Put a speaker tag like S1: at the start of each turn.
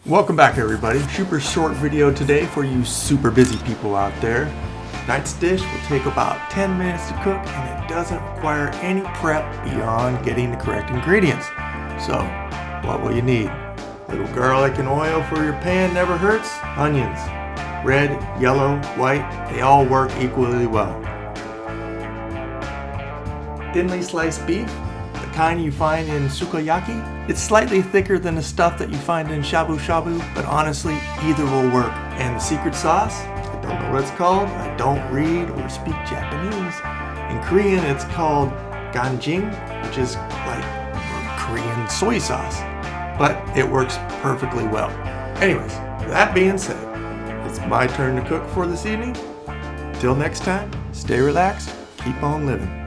S1: Welcome back everybody. Super short video today for you super busy people out there. Tonight's dish will take about 10 minutes to cook and it doesn't require any prep beyond getting the correct ingredients. So, what will you need? Little garlic and oil for your pan never hurts. Onions, red, yellow, white, they all work equally well. Thinly sliced beef, the kind you find in Sukiyaki. It's slightly thicker than the stuff that you find in shabu-shabu, but honestly, either will work. And the secret sauce, I don't know what it's called, I don't read or speak Japanese. In Korean, it's called ganjang, which is like Korean soy sauce, but it works perfectly well. Anyways, that being said, it's my turn to cook for this evening. Till next time, stay relaxed, keep on living.